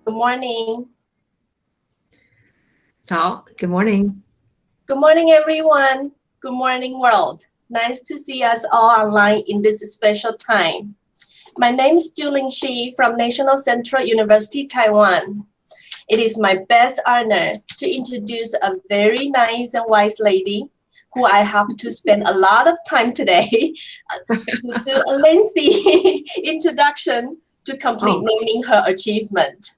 Good morning. 早, good morning. Good morning, everyone. Good morning, world. Nice to see us all online in this special time. My name is Juling Shih from National Central University, Taiwan. It is my best honor to introduce a very nice and wise lady who I have to spend a lot of time today to do a lengthy introduction to complete naming her achievement.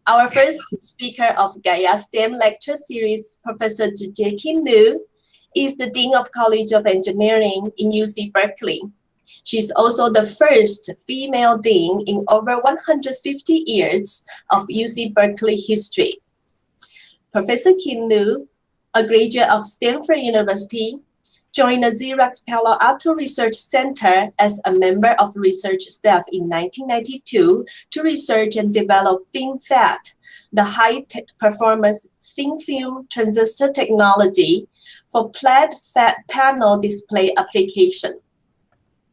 Our first speaker of Gaia STEM lecture series, Professor Tsu-Jae King Liu, is the Dean of College of Engineering in UC Berkeley. She's also the first female dean in over 150 years of UC Berkeley history. Professor King Liu, a graduate of Stanford University, joined the Xerox Palo Alto Research Center as a member of research staff in 1992 to research and develop Finfet, the high-tech performance thin film transistor technology for flat panel display application.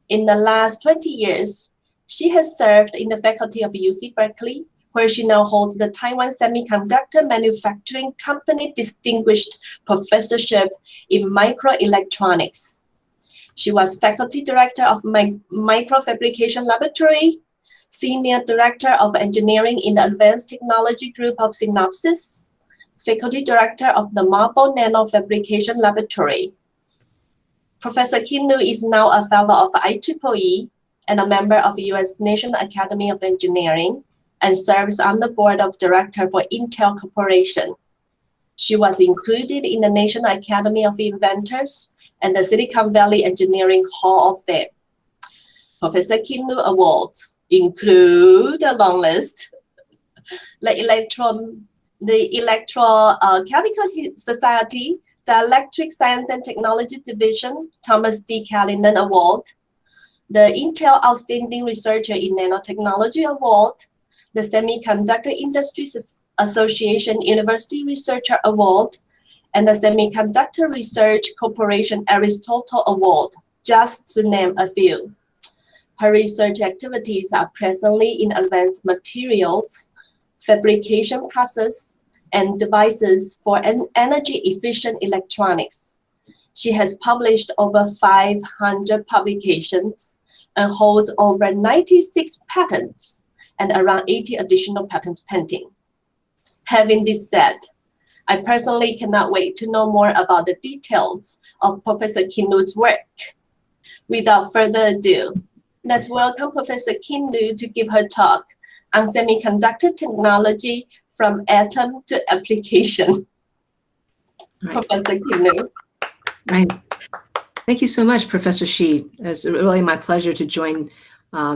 In the last 20 years, she has served in the faculty of UC Berkeley, where she now holds the Taiwan Semiconductor Manufacturing Company Distinguished Professorship in Microelectronics. She was Faculty Director of Microfabrication Laboratory, Senior Director of Engineering in the Advanced Technology Group of Synopsys, Faculty Director of the Marble Nanofabrication Laboratory. Professor King Liu is now a Fellow of IEEE and a member of the U.S. National Academy of Engineering, and serves on the board of directors for Intel Corporation. She was included in the National Academy of Inventors and the Silicon Valley Engineering Hall of Fame. Professor King Liu awards include a long list: the Electrochemical Society, the Electric Science and Technology Division Thomas D. Callanan Award, the Intel Outstanding Researcher in Nanotechnology Award, the Semiconductor Industry Association University Researcher Award, and the Semiconductor Research Corporation Aristotle Award, just to name a few. Her research activities are presently in advanced materials, fabrication process, and devices for energy-efficient electronics. She has published over 500 publications and holds over 96 patents and around 80 additional patents pending. Having this said, I personally cannot wait to know more about the details of Professor King Liu's work. Without further ado, let's welcome Professor King Liu to give her talk on semiconductor technology from atom to application. Right. Professor King Liu. Right. Thank you so much, Professor Shih. It's really my pleasure to join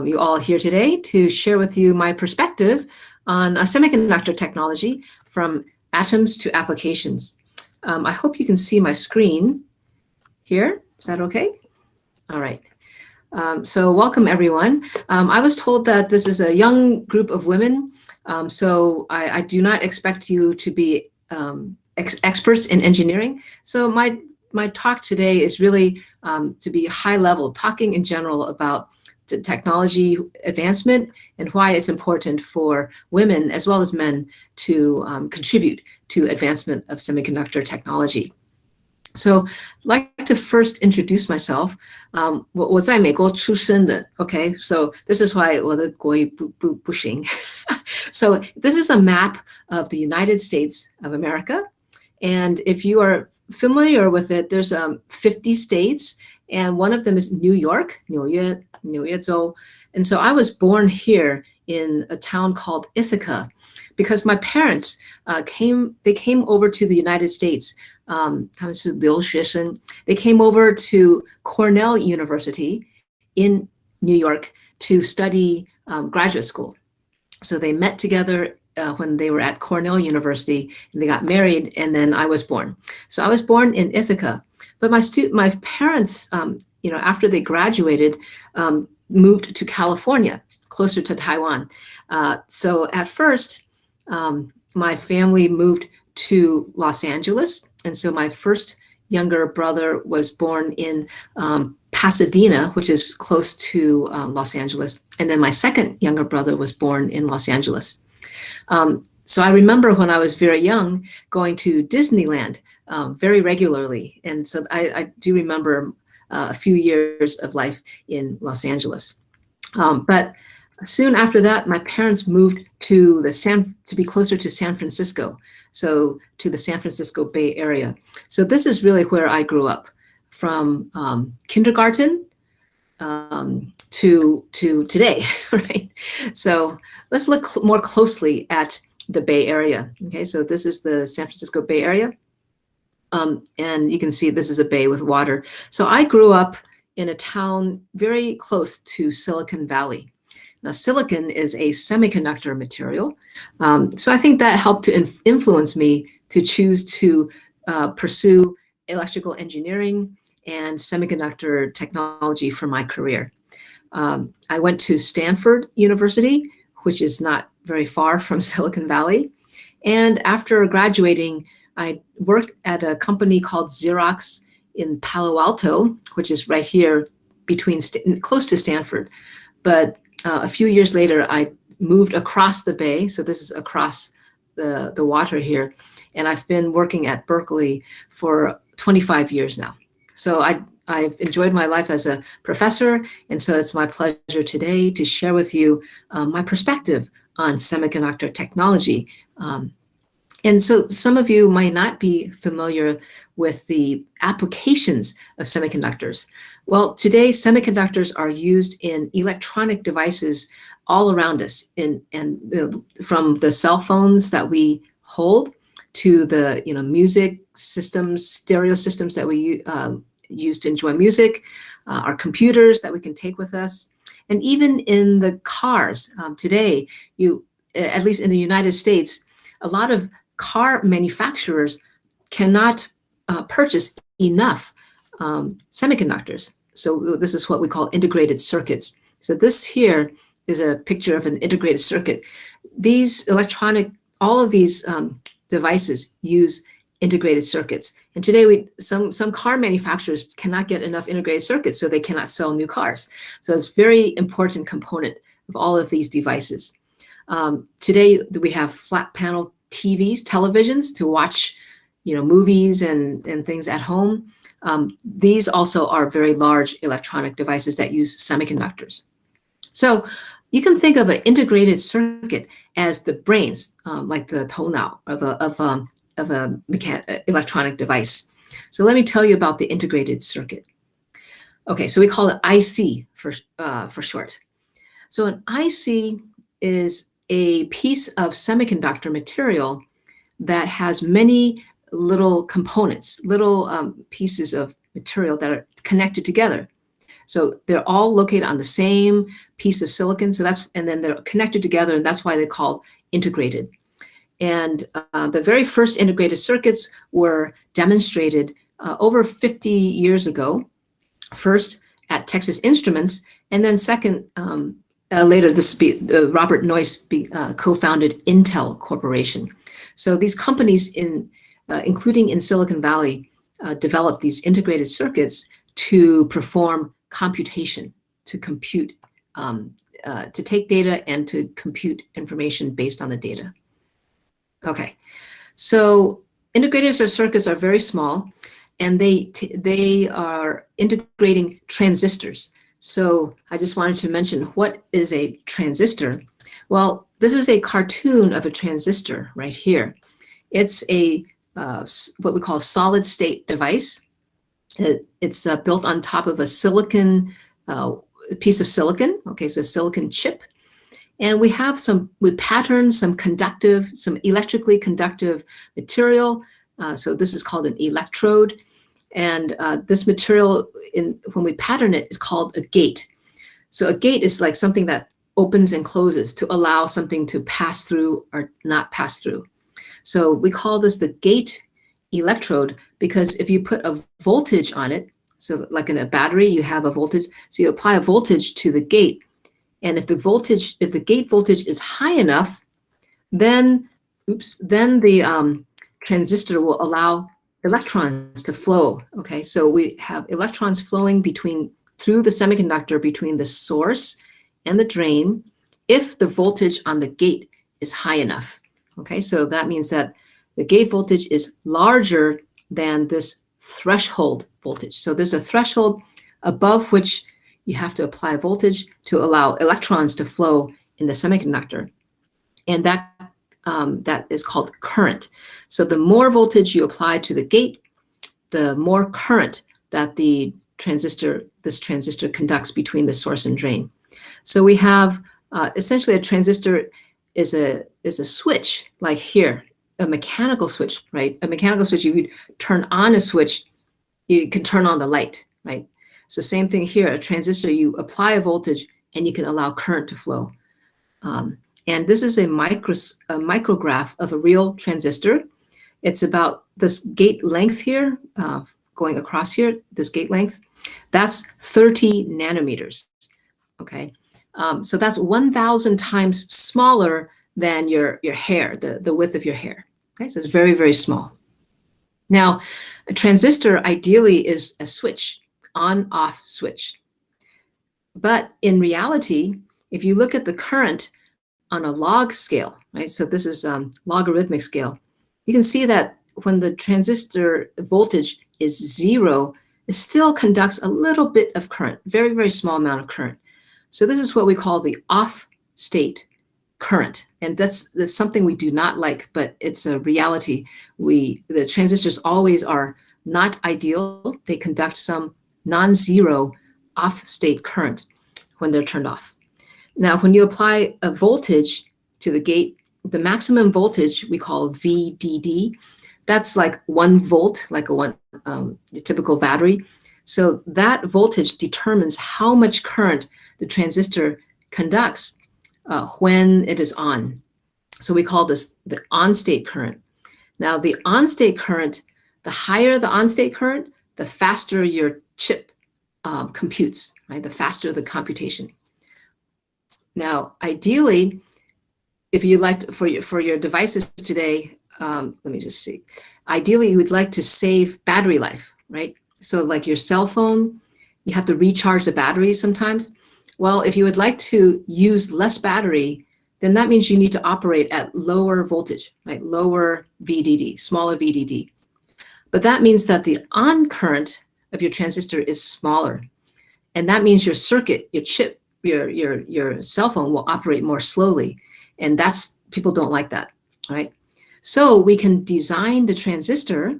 you all here today to share with you my perspective on semiconductor technology from atoms to applications. I hope you can see my screen here. Is that okay? All right. So welcome, everyone. I was told that this is a young group of women, so I do not expect you to be experts in engineering. So my talk today is really to be high level, talking in general about technology advancement and why it's important for women as well as men to contribute to advancement of semiconductor technology. So I'd like to first introduce myself. 我在美国出生的, okay? So this is why 我的国语不行. So this is a map of the United States of America. And if you are familiar with it, there's 50 states, and one of them is New York, 纽约州. And so I was born here in a town called Ithaca because my parents came over to the United States. 他们是留学生. They came over to Cornell University in New York to study graduate school. So they met together when they were at Cornell University, and they got married, and then I was born. So I was born in Ithaca, but my parents, after they graduated, moved to California, closer to Taiwan. So at first, my family moved to Los Angeles, and so my first younger brother was born in Pasadena, which is close to Los Angeles, and then my second younger brother was born in Los Angeles. So I remember when I was very young going to Disneyland very regularly. And so I do remember a few years of life in Los Angeles. But soon after that, my parents moved to be closer to San Francisco, so to the San Francisco Bay Area. So this is really where I grew up, from kindergarten to today, right? So let's look more closely at the Bay Area. Okay, so this is the San Francisco Bay Area. And you can see this is a bay with water. So I grew up in a town very close to Silicon Valley. Now, silicon is a semiconductor material. So I think that helped to influence me to choose to pursue electrical engineering and semiconductor technology for my career. I went to Stanford University, which is not very far from Silicon Valley. And after graduating, I worked at a company called Xerox in Palo Alto, which is right here close to Stanford. But a few years later, I moved across the bay. So this is across the water here. And I've been working at Berkeley for 25 years now. So I've enjoyed my life as a professor. And so it's my pleasure today to share with you my perspective on semiconductor technology. And so some of you might not be familiar with the applications of semiconductors. Well, today semiconductors are used in electronic devices all around us, from the cell phones that we hold to the music systems, stereo systems that we use to enjoy music, our computers that we can take with us, and even in the cars. Today, at least in the United States, a lot of car manufacturers cannot purchase enough semiconductors. So this is what we call integrated circuits. So this here is a picture of an integrated circuit. All of these devices use integrated circuits. And today, some car manufacturers cannot get enough integrated circuits, so they cannot sell new cars. So it's a very important component of all of these devices. Today, we have flat panel televisions to watch, movies and things at home. These also are very large electronic devices that use semiconductors. So you can think of an integrated circuit as the brains, like the toenail of a electronic device. So let me tell you about the integrated circuit. Okay, so we call it IC for short. So an IC is a piece of semiconductor material that has many little components, little pieces of material that are connected together. So they're all located on the same piece of silicon. And then they're connected together, and that's why they're called integrated. And the very first integrated circuits were demonstrated over 50 years ago, first at Texas Instruments, and then second, later, Robert Noyce co-founded Intel Corporation. So these companies, including in Silicon Valley, developed these integrated circuits to perform computation, to compute, to take data and to compute information based on the data. Okay, so integrated circuits are very small, and they are integrating transistors. So I just wanted to mention, what is a transistor? Well, this is a cartoon of a transistor right here. It's a what we call a solid state device. It's built on top of a silicon piece of silicon. Okay, so a silicon chip. And we pattern some electrically conductive material. So this is called an electrode. And this material, when we pattern it, is called a gate. So a gate is like something that opens and closes to allow something to pass through or not pass through. So we call this the gate electrode because if you put a voltage on it, so like in a battery, you have a voltage, so you apply a voltage to the gate. And if the gate voltage is high enough, then the transistor will allow electrons to flow. Okay, so we have electrons flowing through the semiconductor between the source and the drain if the voltage on the gate is high enough. Okay, so that means that the gate voltage is larger than this threshold voltage. So there's a threshold above which you have to apply voltage to allow electrons to flow in the semiconductor. And that is called current. So the more voltage you apply to the gate, the more current that this transistor conducts between the source and drain. So we have essentially a transistor is a switch, like here, a mechanical switch, right? A mechanical switch, you would turn on a switch, you can turn on the light, right? So same thing here, a transistor, you apply a voltage and you can allow current to flow. And this is a micrograph of a real transistor. It's about this gate length here, going across here, this gate length, that's 30 nanometers, okay? So that's 1,000 times smaller than your hair, the width of your hair, okay? So it's very, very small. Now, a transistor ideally is a switch, on-off switch. But in reality, if you look at the current on a log scale, right? So this is logarithmic scale. You can see that when the transistor voltage is 0, it still conducts a little bit of current, very, very small amount of current. So this is what we call the off-state current. And that's something we do not like, but it's a reality. The transistors always are not ideal. They conduct some non-zero off-state current when they're turned off. Now, when you apply a voltage to the gate, the maximum voltage we call VDD. That's like 1 volt, like a typical battery. So that voltage determines how much current the transistor conducts when it is on. So we call this the on-state current. Now, the on-state current, the higher the on-state current, the faster your chip computes, right? The faster the computation. Now, ideally, if you like to, for your devices today, let me just see. Ideally, you would like to save battery life, right? So like your cell phone, you have to recharge the battery sometimes. Well, if you would like to use less battery, then that means you need to operate at lower voltage, right? Lower VDD, smaller VDD. But that means that the on current of your transistor is smaller. And that means your circuit, your chip, your cell phone will operate more slowly. And people don't like that, right? So we can design the transistor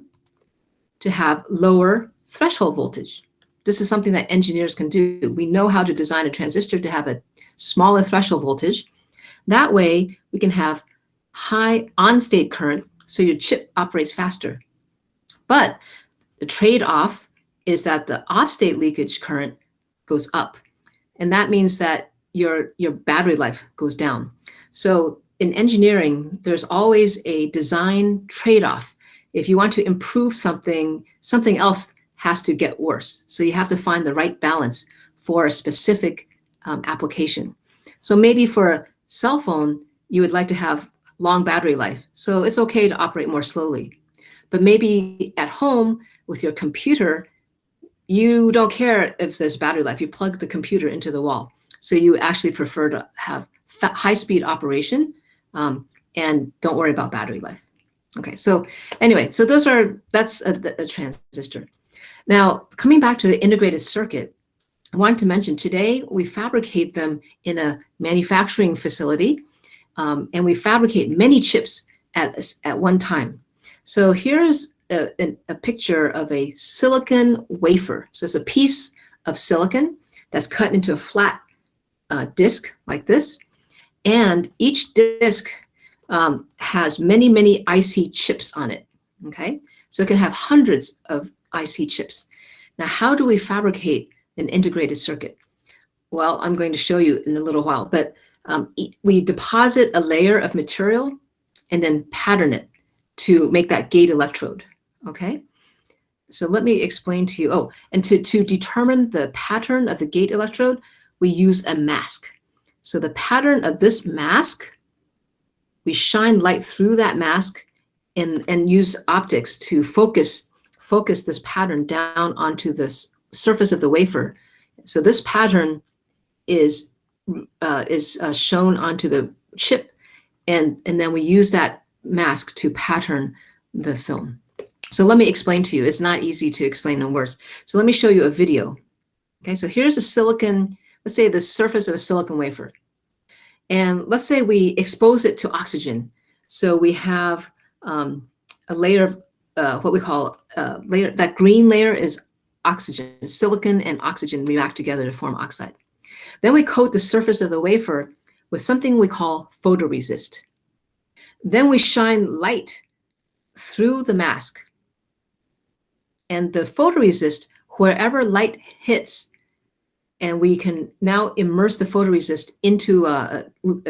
to have lower threshold voltage. This is something that engineers can do. We know how to design a transistor to have a smaller threshold voltage. That way we can have high on-state current, so your chip operates faster. But the trade-off is that the off-state leakage current goes up. And that means that your battery life goes down. So in engineering, there's always a design trade-off. If you want to improve something, something else has to get worse. So you have to find the right balance for a specific application. So maybe for a cell phone, you would like to have long battery life. So it's okay to operate more slowly. But maybe at home with your computer, you don't care if there's battery life. You plug the computer into the wall. So you actually prefer to have high-speed operation and don't worry about battery life. Okay, so anyway, so that's a transistor. Now, coming back to the integrated circuit, I want to mention today we fabricate them in a manufacturing facility, and we fabricate many chips at one time. So here's a picture of a silicon wafer. So it's a piece of silicon that's cut into a flat disc like this. And each disc has many, many IC chips on it, okay? So it can have hundreds of IC chips. Now, how do we fabricate an integrated circuit? Well, I'm going to show you in a little while, but we deposit a layer of material and then pattern it to make that gate electrode, okay? So let me explain to you, and to determine the pattern of the gate electrode, we use a mask. So the pattern of this mask, we shine light through that mask and use optics to focus this pattern down onto the surface of the wafer. So this pattern is shown onto the chip, and then we use that mask to pattern the film. So let me explain to you. It's not easy to explain in words. So let me show you a video. Okay, so here's a silicon, let's say the surface of a silicon wafer. And let's say we expose it to oxygen. So we have a layer of what we call layer, that green layer is oxygen. Silicon and oxygen react together to form oxide. Then we coat the surface of the wafer with something we call photoresist. Then we shine light through the mask. And the photoresist, wherever light hits, and we can now immerse the photoresist into a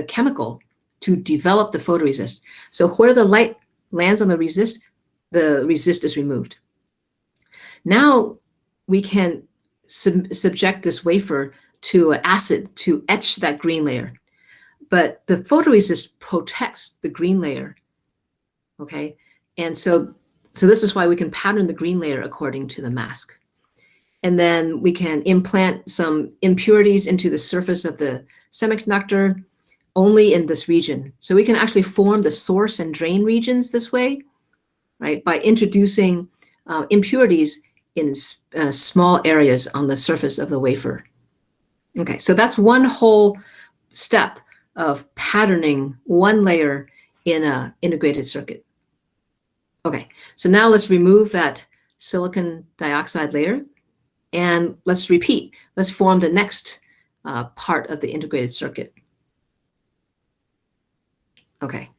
chemical to develop the photoresist. So where the light lands on the resist is removed. Now we can subject this wafer to acid to etch that green layer. But the photoresist protects the green layer, okay? And so this is why we can pattern the green layer according to the mask. And then we can implant some impurities into the surface of the semiconductor only in this region. So we can actually form the source and drain regions this way, right? By introducing impurities in small areas on the surface of the wafer. Okay, so that's one whole step of patterning one layer in an integrated circuit. Okay, so now let's remove that silicon dioxide layer and let's repeat. Let's form the next part of the integrated circuit. Okay,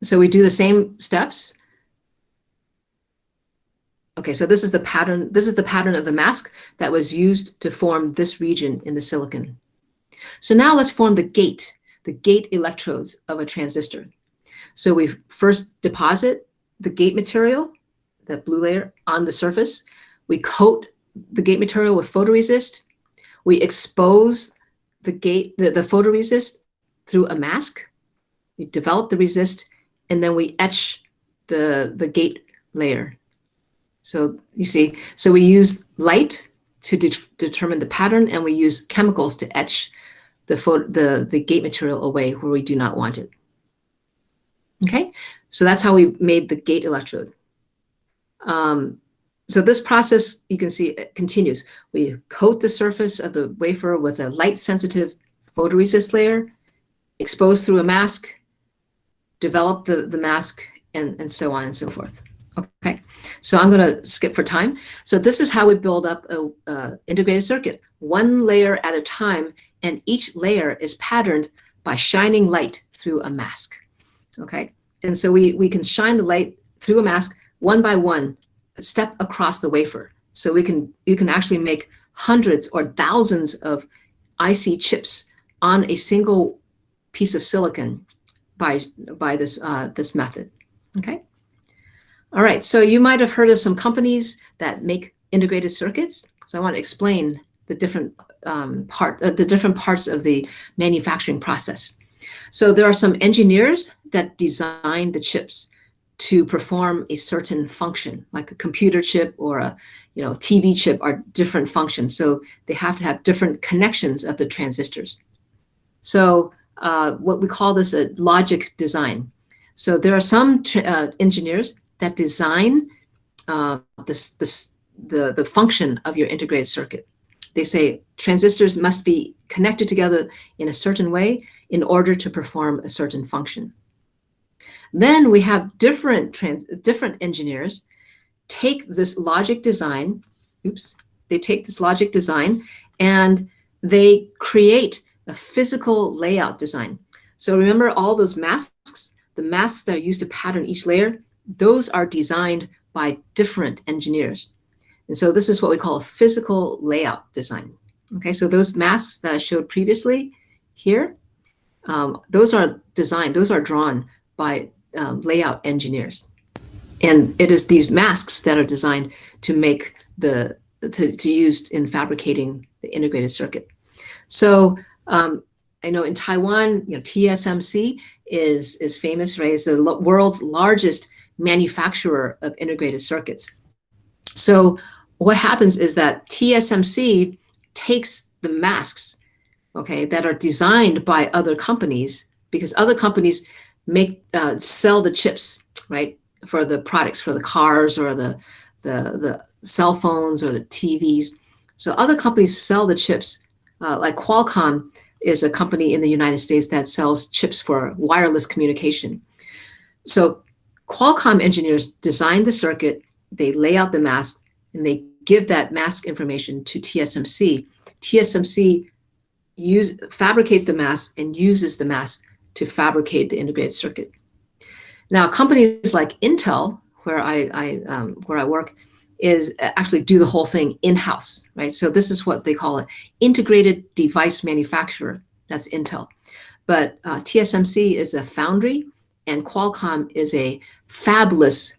so we do the same steps. Okay, so this is the pattern. This is the pattern of the mask that was used to form this region in the silicon. So now let's form the gate electrodes of a transistor. So we first deposit the gate material, that blue layer, on the surface. We coat the gate material with photoresist. We expose the photoresist through a mask. We develop the resist, and then we etch the gate layer. So you see, so we use light to determine the pattern, and we use chemicals to etch the gate material away where we do not want it. Okay, so that's how we made the gate electrode. So this process, you can see, it continues. We coat the surface of the wafer with a light-sensitive photoresist layer, expose through a mask, develop the mask, and so on and so forth. Okay, so I'm going to skip for time. So this is how we build up a integrated circuit, one layer at a time, and each layer is patterned by shining light through a mask. Okay, and so we can shine the light through a mask one by one, a step across the wafer. So you can actually make hundreds or thousands of IC chips on a single piece of silicon by this method. Okay. All right, so you might have heard of some companies that make integrated circuits. So I want to explain the different parts of the manufacturing process. So there are some engineers that design the chips to perform a certain function, like a computer chip or a TV chip are different functions. So they have to have different connections of the transistors. So what we call this a logic design. So there are some engineers that design the function of your integrated circuit. They say transistors must be connected together in a certain way in order to perform a certain function. Then we have different engineers take this logic design, they take this logic design and they create a physical layout design. So remember all those masks, the masks that are used to pattern each layer, those are designed by different engineers. And so this is what we call a physical layout design. Okay, so those masks that I showed previously here, those are designed, those are drawn by layout engineers. And it is these masks that are designed to make to use in fabricating the integrated circuit. So I know in Taiwan, TSMC is famous, right? It's the world's largest manufacturer of integrated circuits. So what happens is that TSMC takes the masks, okay, that are designed by other companies because other companies make sell the chips, right, for the products, for the cars or the cell phones or the TVs. So other companies sell the chips, like Qualcomm is a company in the United States that sells chips for wireless communication. So Qualcomm engineers design the circuit, they lay out the mask, and they give that mask information to TSMC. TSMC fabricates the mask and uses the mask to fabricate the integrated circuit. Now, companies like Intel, where I work, is actually do the whole thing in-house, right? So this is what they call an integrated device manufacturer. That's Intel. But TSMC is a foundry, and Qualcomm is a fabless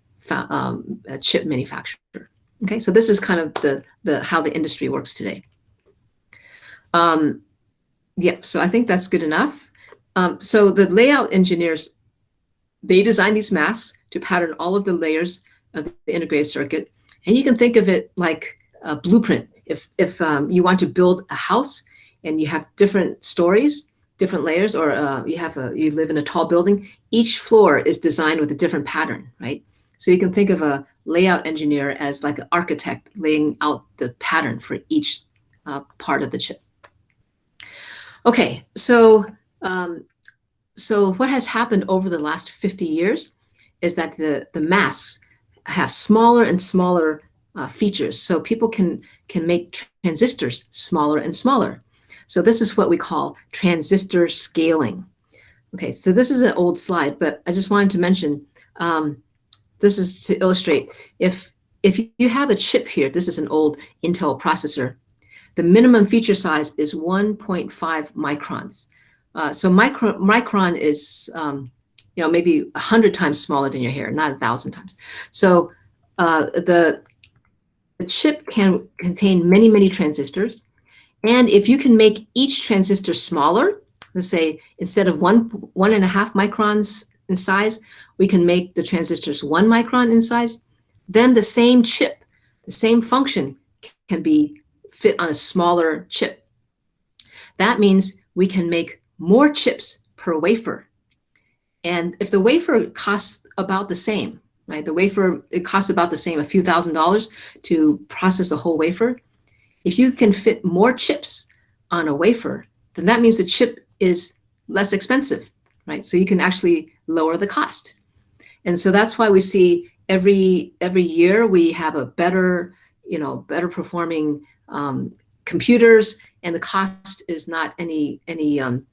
chip manufacturer. Okay, so this is kind of the how the industry works today. Yeah, so I think that's good enough. So the layout engineers, they design these masks to pattern all of the layers of the integrated circuit. And you can think of it like a blueprint. If you want to build a house and you have different stories, different layers, or you live in a tall building, each floor is designed with a different pattern, right? So you can think of a layout engineer as like an architect laying out the pattern for each part of the chip. Okay, so what has happened over the last 50 years is that the masks have smaller and smaller features. So people can make transistors smaller and smaller. So this is what we call transistor scaling. Okay, so this is an old slide, but I just wanted to mention, this is to illustrate, if you have a chip here, this is an old Intel processor, the minimum feature size is 1.5 microns. So micron is maybe 100 times smaller than your hair, not 1,000 times. So the chip can contain many, many transistors. And if you can make each transistor smaller, let's say instead of 1.5 microns in size, we can make the transistors 1 micron in size, then the same chip, the same function can be fit on a smaller chip. That means we can make more chips per wafer. And if the wafer costs about the same, right? The wafer, it costs about the same, a few $1,000s to process a whole wafer. If you can fit more chips on a wafer, then that means the chip is less expensive, right? So you can actually lower the cost. And so that's why we see every year we have a better performing computers, and the cost is not any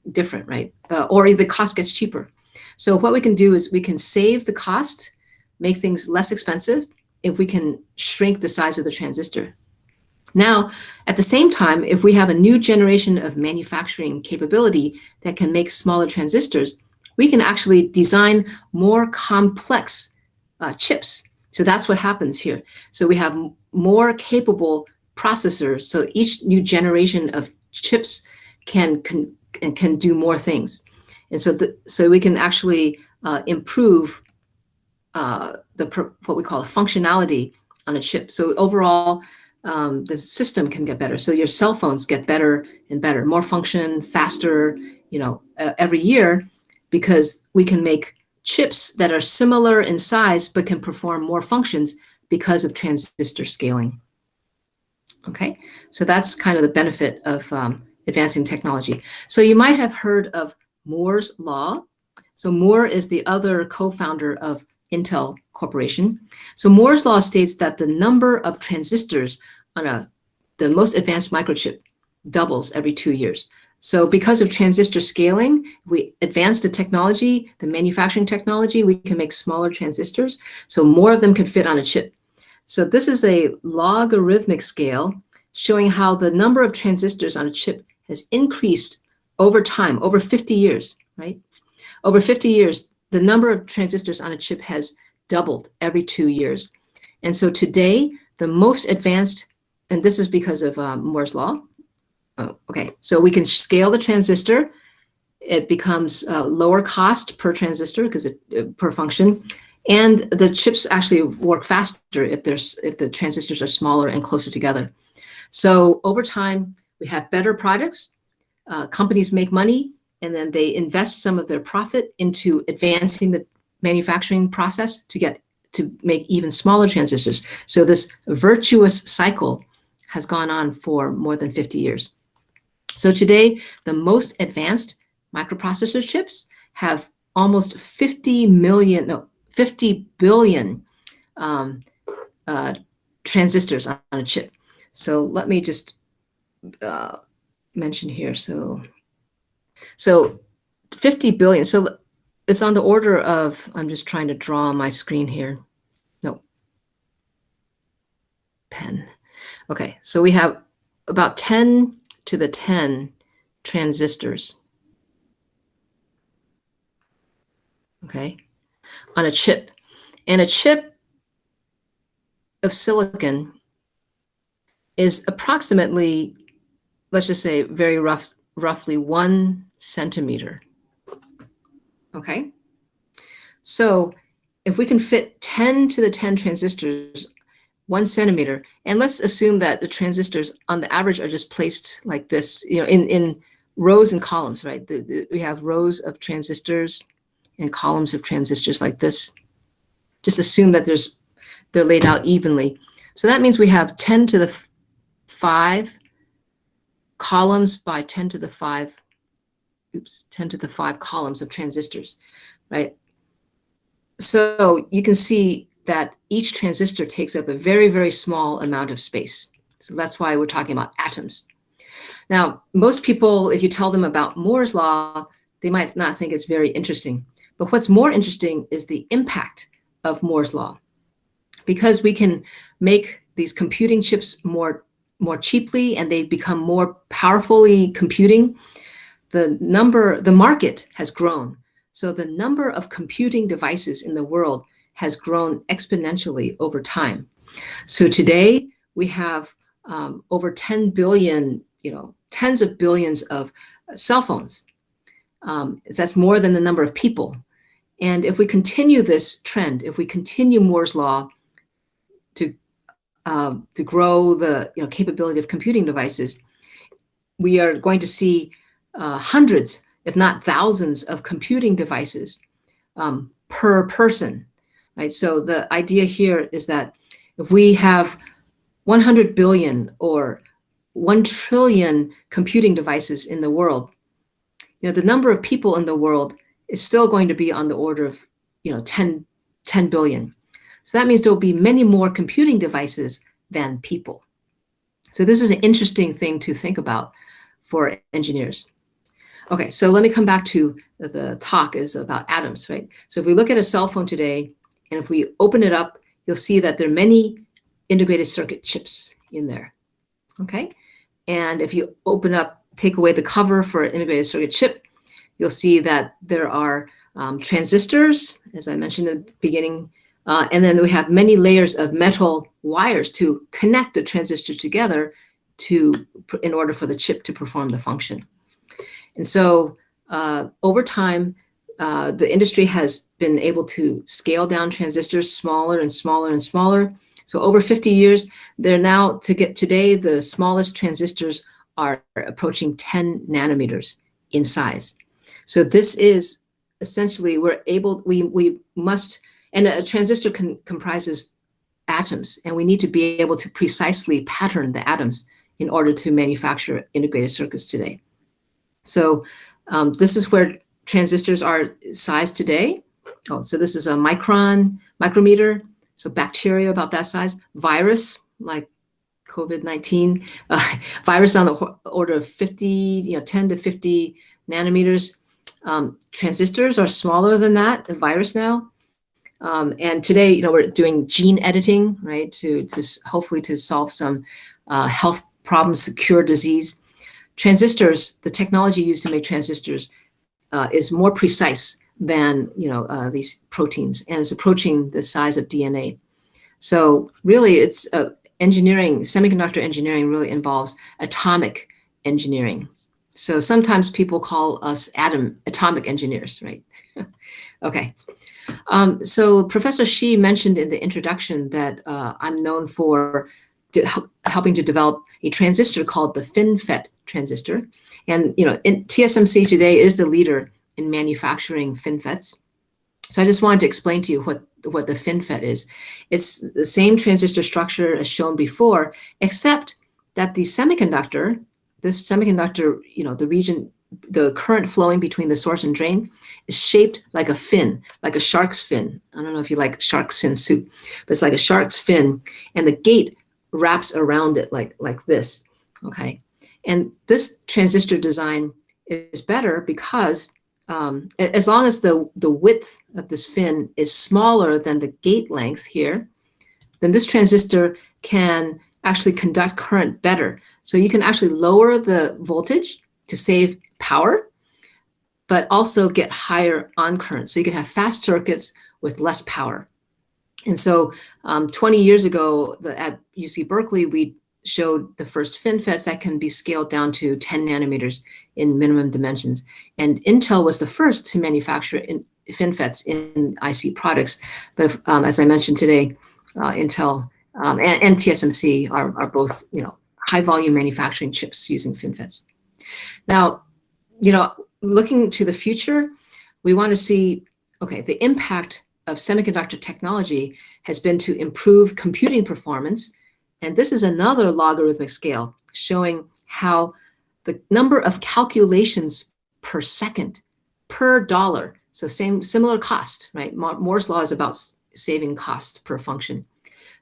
different, right? Or the cost gets cheaper. So what we can do is we can save the cost, make things less expensive if we can shrink the size of the transistor. Now, at the same time, if we have a new generation of manufacturing capability that can make smaller transistors, we can actually design more complex chips. So that's what happens here. So we have more capable processors. So each new generation of chips can do more things. And so we can actually improve what we call the functionality on a chip. So overall, the system can get better. So your cell phones get better and better, more function, faster, every year, because we can make chips that are similar in size but can perform more functions because of transistor scaling. Okay, so that's kind of the benefit of advancing technology. So you might have heard of Moore's Law. So Moore is the other co-founder of Intel Corporation. So Moore's Law states that the number of transistors on the most advanced microchip doubles every 2 years. So because of transistor scaling, we advance the technology, the manufacturing technology, we can make smaller transistors, so more of them can fit on a chip. So this is a logarithmic scale showing how the number of transistors on a chip has increased over time, over 50 years, right? Over 50 years, the number of transistors on a chip has doubled every 2 years. And so today, the most advanced, and this is because of Moore's Law. Oh, okay, so we can scale the transistor. It becomes lower cost per transistor because per function, and the chips actually work faster if the transistors are smaller and closer together. So over time, we have better products. Companies make money, and then they invest some of their profit into advancing the manufacturing process to make even smaller transistors. So this virtuous cycle has gone on for more than 50 years. So today, the most advanced microprocessor chips have almost 50 billion transistors on a chip. So let me just mention here. So 50 billion. So it's on the order of, I'm just trying to draw on my screen here. No. Pen. Okay, so we have about 10 to the 10 transistors. Okay, on a chip. And a chip of silicon is approximately, let's just say very roughly 1 centimeter. Okay, so if we can fit 10 to the 10 transistors, 1 centimeter, and let's assume that the transistors on the average are just placed like this, in rows and columns, right? We have rows of transistors and columns of transistors like this. Just assume that they're laid out evenly. So that means we have 10 to the 5 columns by 10 to the 5 columns of transistors, right? So you can see that each transistor takes up a very, very small amount of space. So that's why we're talking about atoms. Now, most people, if you tell them about Moore's law, they might not think it's very interesting. But what's more interesting is the impact of Moore's law. Because we can make these computing chips more cheaply and they become more powerfully computing, the market has grown. So the number of computing devices in the world has grown exponentially over time. So today we have over 10 billion, tens of billions of cell phones. That's more than the number of people. And if we continue this trend, if we continue Moore's law to grow the capability of computing devices, we are going to see hundreds, if not thousands, of computing devices per person. Right? So the idea here is that if we have 100 billion or 1 trillion computing devices in the world, the number of people in the world is still going to be on the order of 10 billion. So that means there will be many more computing devices than people. So this is an interesting thing to think about for engineers. Okay, so let me come back to the talk is about atoms, right? So if we look at a cell phone today, and if we open it up, you'll see that there are many integrated circuit chips in there, okay? And if you take away the cover for an integrated circuit chip, you'll see that there are transistors, as I mentioned at the beginning, and then we have many layers of metal wires to connect the transistors together in order for the chip to perform the function. And so over time, the industry has been able to scale down transistors smaller and smaller and smaller. So over 50 years, today, the smallest transistors are approaching 10 nanometers in size. So this is essentially, and a transistor comprises atoms, and we need to be able to precisely pattern the atoms in order to manufacture integrated circuits today. So this is where transistors are sized today. Oh, so this is a micrometer, so bacteria about that size. Virus, like COVID-19, virus on the order of 50, 10 to 50 nanometers. Transistors are smaller than that, the virus now. And today, we're doing gene editing, right, to hopefully to solve some health problems, cure disease. Transistors, the technology used to make transistors is more precise than these proteins, and it's approaching the size of DNA. So really, it's semiconductor engineering really involves atomic engineering. So sometimes people call us atomic engineers, right? Okay. So Professor Shih mentioned in the introduction that I'm known for helping to develop a transistor called the Finfet transistor. And TSMC today is the leader in manufacturing FinFETs. So I just wanted to explain to you what the FinFET is. It's the same transistor structure as shown before, except that this semiconductor, the region, the current flowing between the source and drain is shaped like a fin, like a shark's fin. I don't know if you like shark's fin soup, but it's like a shark's fin, and the gate wraps around it like this, okay? And this transistor design is better because as long as the width of this fin is smaller than the gate length here, then this transistor can actually conduct current better. So you can actually lower the voltage to save power, but also get higher on current. So you can have fast circuits with less power. And so 20 years ago at UC Berkeley, we showed the first FinFETs that can be scaled down to 10 nanometers in minimum dimensions. And Intel was the first to manufacture FinFETs in IC products. But as I mentioned today, Intel and TSMC are both, high volume manufacturing chips using FinFETs. Now, looking to the future, we want to see, okay, the impact of semiconductor technology has been to improve computing performance. And this is another logarithmic scale showing how the number of calculations per second per dollar, so similar cost, right? Moore's law is about saving cost per function.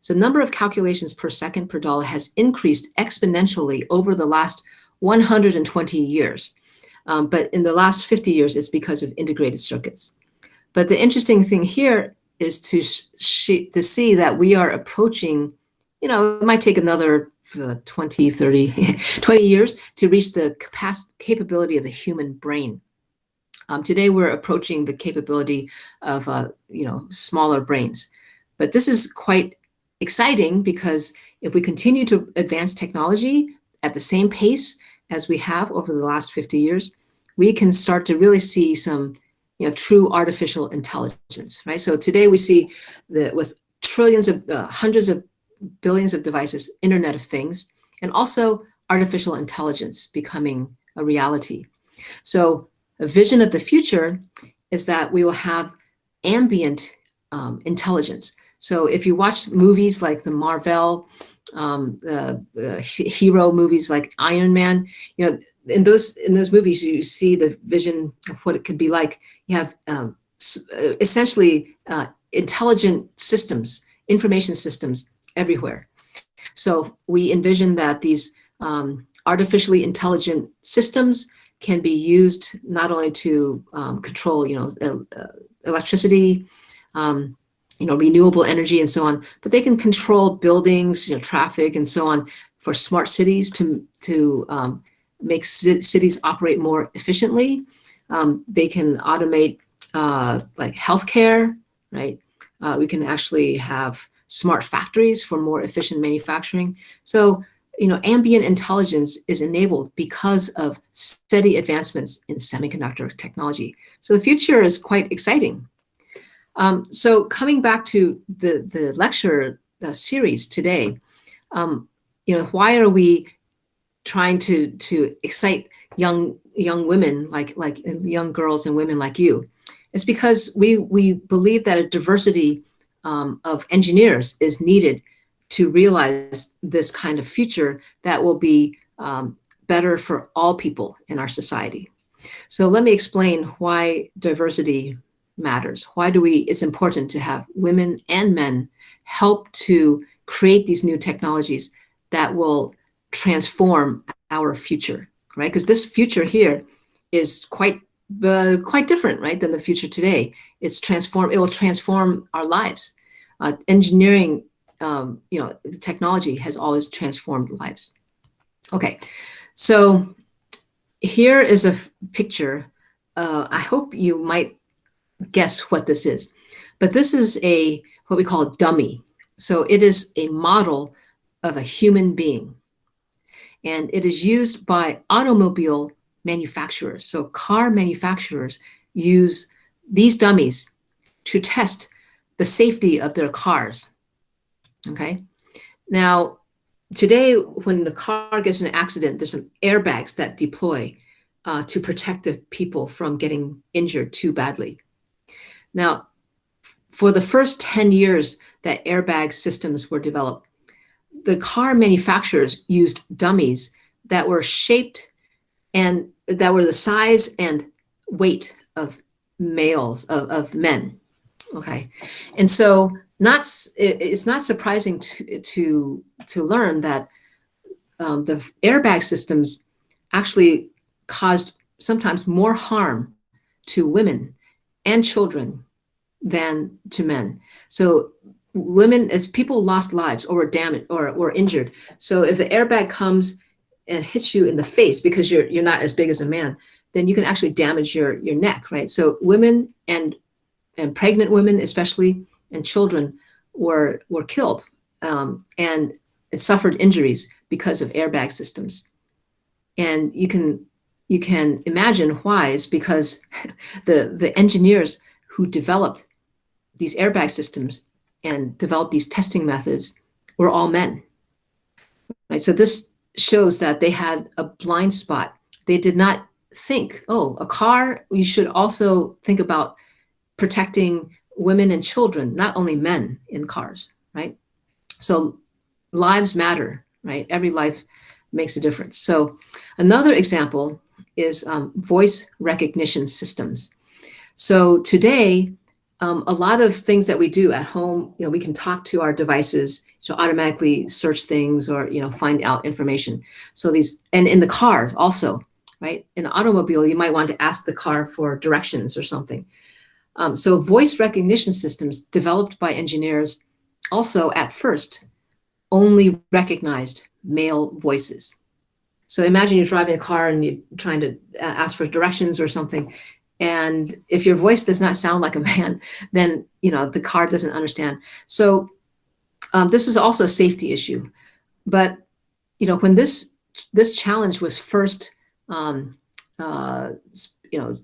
So the number of calculations per second per dollar has increased exponentially over the last 120 years. But in the last 50 years, it's because of integrated circuits. But the interesting thing here is to see that we are approaching, it might take another 20, 30, 20 years to reach the capability of the human brain. Today, we're approaching the capability of, smaller brains. But this is quite exciting because if we continue to advance technology at the same pace as we have over the last 50 years, we can start to really see some, true artificial intelligence, right? So today we see that with trillions of, hundreds of billions of devices, Internet of Things, and also artificial intelligence becoming a reality. So a vision of the future is that we will have ambient intelligence. So if you watch movies like the Marvel, hero movies like Iron Man, in those movies you see the vision of what it could be like. You have essentially intelligent systems, information systems everywhere. So we envision that these artificially intelligent systems can be used not only to control, electricity, renewable energy and so on, but they can control buildings, traffic and so on for smart cities to make cities operate more efficiently. They can automate like healthcare, right? We can actually have smart factories for more efficient manufacturing. So, ambient intelligence is enabled because of steady advancements in semiconductor technology. So the future is quite exciting. So coming back to the lecture series today, why are we trying to excite young women like young girls and women like you? It's because we believe that a diversity of engineers is needed to realize this kind of future that will be better for all people in our society. So let me explain why diversity matters. Why it's important to have women and men help to create these new technologies that will transform our future, right? Because this future here is quite different, right, than the future today. It will transform our lives. Engineering, the technology has always transformed lives. Okay, so here is a picture. I hope you might guess what this is, but this is what we call a dummy. So it is a model of a human being, and it is used by automobile manufacturers. So car manufacturers use these dummies to test the safety of their cars. Okay. Now, today, when the car gets in an accident, there's some airbags that deploy to protect the people from getting injured too badly. Now, for the first 10 years that airbag systems were developed, the car manufacturers used dummies that were shaped and that were the size and weight of of men. Okay, and so it's not surprising to learn that the airbag systems actually caused sometimes more harm to women and children than to men. So women, as people lost lives or were damaged or were injured. So if the airbag comes and hits you in the face because you're not as big as a man, then you can actually damage your neck, right? So women and pregnant women especially and children were killed and suffered injuries because of airbag systems. And you can imagine why. It's because the engineers who developed these airbag systems and developed these testing methods were all men, right? So this shows that they had a blind spot. They did not think, oh, a car, you should also think about protecting women and children, not only men in cars, right? So lives matter, right? Every life makes a difference. So another example is voice recognition systems. So today, a lot of things that we do at home, we can talk to our devices to automatically search things or, find out information. So and in the cars also, right? In an automobile, you might want to ask the car for directions or something. So voice recognition systems developed by engineers also at first only recognized male voices. So imagine you're driving a car and you're trying to ask for directions or something. And if your voice does not sound like a man, then the car doesn't understand. So this is also a safety issue. But when this challenge was first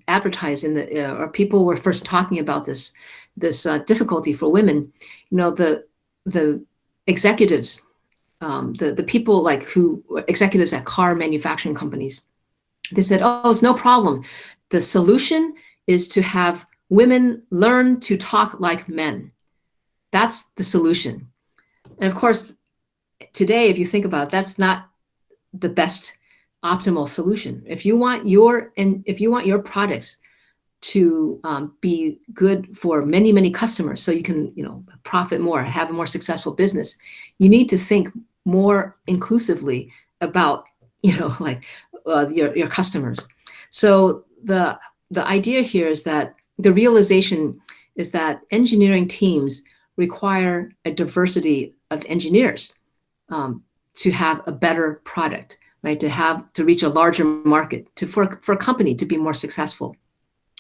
advertised in or people were first talking about this difficulty for women, the executives, the people executives at car manufacturing companies, they said, oh, it's no problem. The solution is to have women learn to talk like men. That's the solution. And of course, today, if you think about it, that's not the best optimal solution. If you want your products to be good for many, many customers, so you can profit more, have a more successful business, you need to think more inclusively about your customers. So the idea here is that the realization is that engineering teams require a diversity of engineers to have a better product, right? To reach a larger market, for a company to be more successful.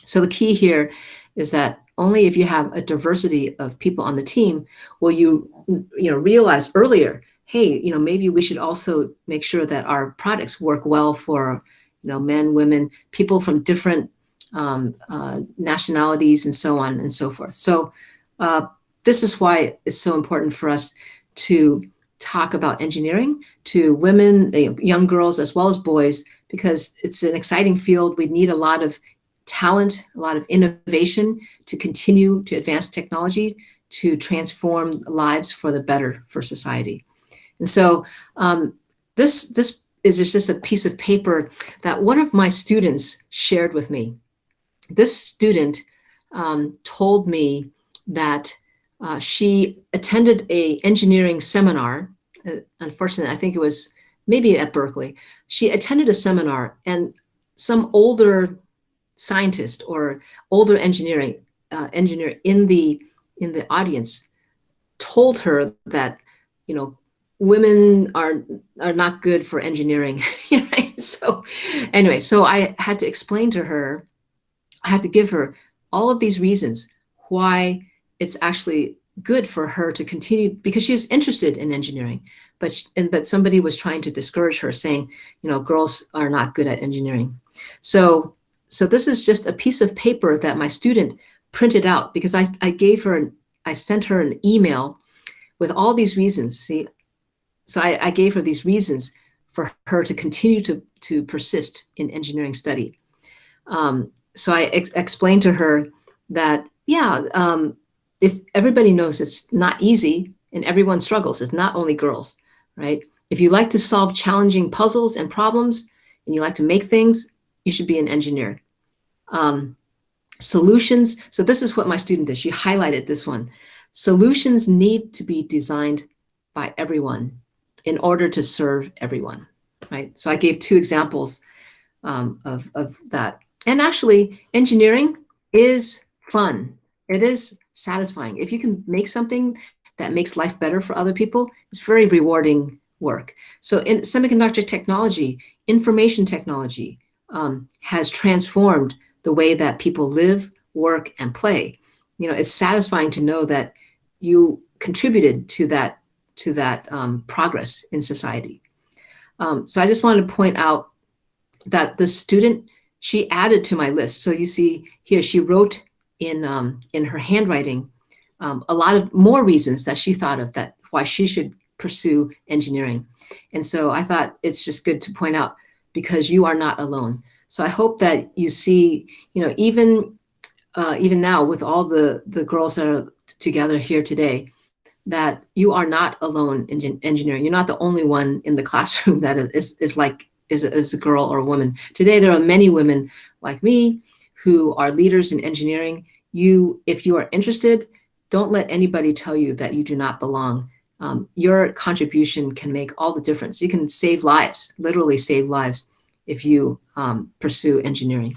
So the key here is that only if you have a diversity of people on the team will you realize earlier, hey, maybe we should also make sure that our products work well for men, women, people from different nationalities, and so on and so forth. So this is why it's so important for us to talk about engineering to women, young girls as well as boys, because it's an exciting field. We need a lot of talent, a lot of innovation to continue to advance technology to transform lives for the better for society. And so this is just a piece of paper that one of my students shared with me. This student told me that she attended an engineering seminar. Unfortunately, I think it was maybe at Berkeley. She attended a seminar, and some older scientist or older engineer in the audience told her that women are not good for engineering. Right? So anyway, so I had to explain to her, I had to give her all of these reasons why it's actually good for her to continue, because she was interested in engineering, but somebody was trying to discourage her, saying, girls are not good at engineering. So this is just a piece of paper that my student printed out, because I sent her an email with all these reasons. See, so I gave her these reasons for her to continue to persist in engineering study. So I explained to her that, yeah, everybody knows it's not easy and everyone struggles. It's not only girls, right? If you like to solve challenging puzzles and problems and you like to make things, you should be an engineer. Solutions, so this is what my student did. She highlighted this one. Solutions need to be designed by everyone in order to serve everyone, right? So I gave 2 examples of that. And actually, engineering is fun. It is satisfying. If you can make something that makes life better for other people, it's very rewarding work. So in semiconductor technology, information technology has transformed the way that people live, work, and play. You know, it's satisfying to know that you contributed to that progress in society. So I just wanted to point out that the student, she added to my list. So you see here, she wrote in her handwriting a lot of more reasons that she thought of that why she should pursue engineering. And so I thought it's just good to point out because you are not alone. So I hope that you see, you know, even now with all the girls that are together here today, that you are not alone in engineering. You're not the only one in the classroom that is a girl or a woman. Today, there are many women like me who are leaders in engineering. If you are interested, don't let anybody tell you that you do not belong. Your contribution can make all the difference. You can save lives, literally save lives, if you pursue engineering.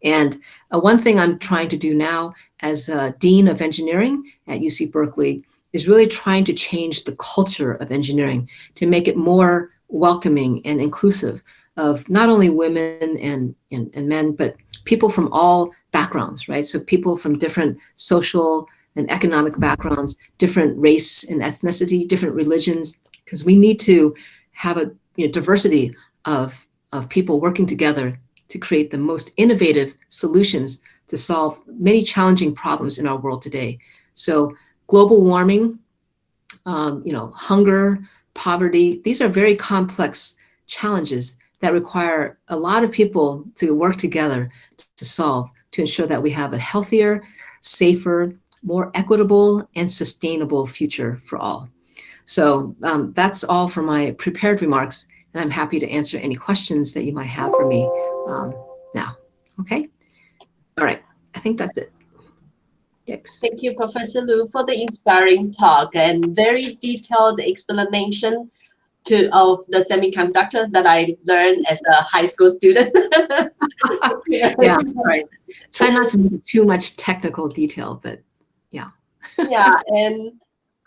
And one thing I'm trying to do now as Dean of Engineering at UC Berkeley is really trying to change the culture of engineering to make it more welcoming and inclusive of not only women and men, but people from all backgrounds, right? So people from different social and economic backgrounds, different race and ethnicity, different religions, because we need to have a diversity of people working together to create the most innovative solutions to solve many challenging problems in our world today. So global warming, hunger, poverty, these are very complex challenges that require a lot of people to work together to solve, to ensure that we have a healthier, safer, more equitable, and sustainable future for all. So that's all for my prepared remarks, and I'm happy to answer any questions that you might have for me now. Okay? All right, I think that's it. Thanks. Thank you, Professor Liu, for the inspiring talk and very detailed explanation of the semiconductor that I learned as a high school student. Yeah, right. Try not to make too much technical detail, but yeah. Yeah, and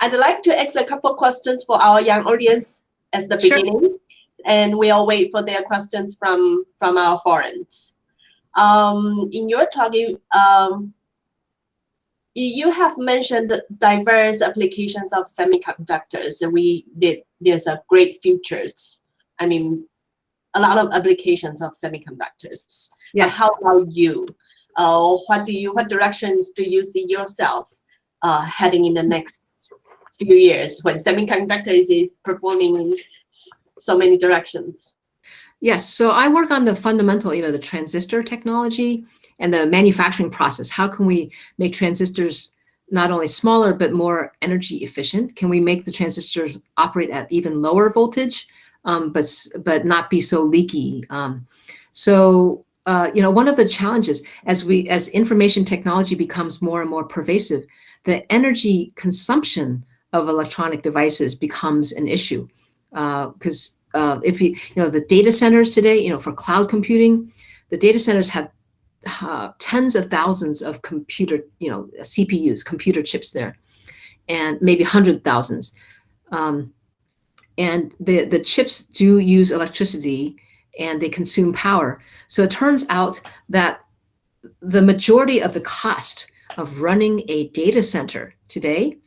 I'd like to ask a couple questions for our young audience at the Sure. beginning, and we'll wait for their questions from our foreigners. In your talk, you have mentioned diverse applications of semiconductors. There's a great futures. I mean, a lot of applications of semiconductors. Yes. But how about you? What directions do you see yourself heading in the next few years when semiconductors is performing in so many directions? Yes, so I work on the fundamental, the transistor technology and the manufacturing process. How can we make transistors not only smaller, but more energy efficient? Can we make the transistors operate at even lower voltage, but not be so leaky? One of the challenges as information technology becomes more and more pervasive, the energy consumption of electronic devices becomes an issue. Because if the data centers today, for cloud computing, the data centers have tens of thousands of computer, CPUs, computer chips there, and maybe 100,000s. And the chips do use electricity and they consume power. So it turns out that the majority of the cost of running a data center today,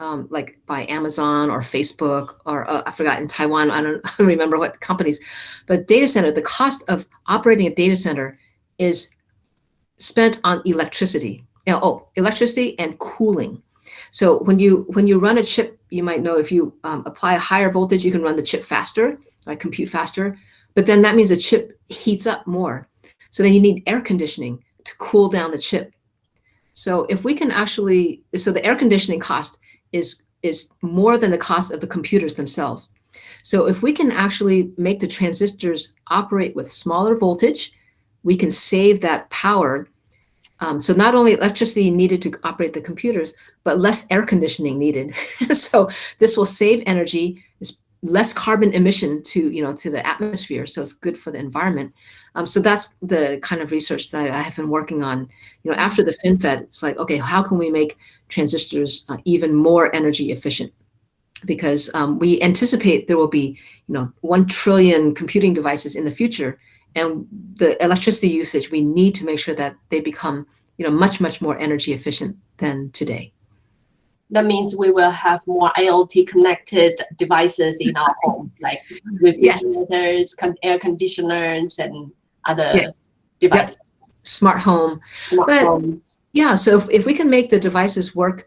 like by Amazon or Facebook or I forgot in Taiwan, I don't remember what companies, but data center, the cost of operating a data center is spent on electricity. Electricity and cooling. So when you run a chip, you might know, if you apply a higher voltage, you can run the chip faster, like compute faster. But then that means the chip heats up more. So then you need air conditioning to cool down the chip. So if we can actually, so the air conditioning cost is more than the cost of the computers themselves. So if we can actually make the transistors operate with smaller voltage, we can save that power. So not only electricity needed to operate the computers, but less air conditioning needed. So this will save energy, it's less carbon emission to the atmosphere. So it's good for the environment. So that's the kind of research that I have been working on. After the FinFET, it's like, okay, how can we make transistors even more energy efficient? Because we anticipate there will be 1 trillion computing devices in the future, and the electricity usage, we need to make sure that they become much, much more energy efficient than today. That means we will have more IoT connected devices in our homes, like refrigerators, air conditioners, and other devices. Yep. Smart home. Homes. Yeah, so if we can make the devices work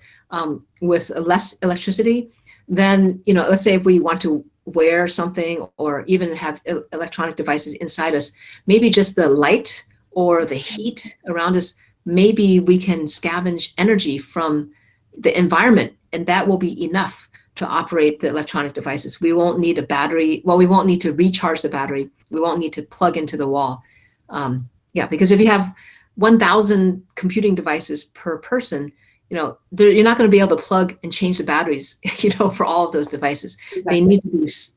with less electricity, then, let's say if we want to wear something or even have electronic devices inside us, maybe just the light or the heat around us, maybe we can scavenge energy from the environment, and that will be enough to operate the electronic devices. We won't need a battery. Well, we won't need to recharge the battery. We won't need to plug into the wall. Because if you have 1,000 computing devices per person, you're not going to be able to plug and change the batteries, for all of those devices. Exactly.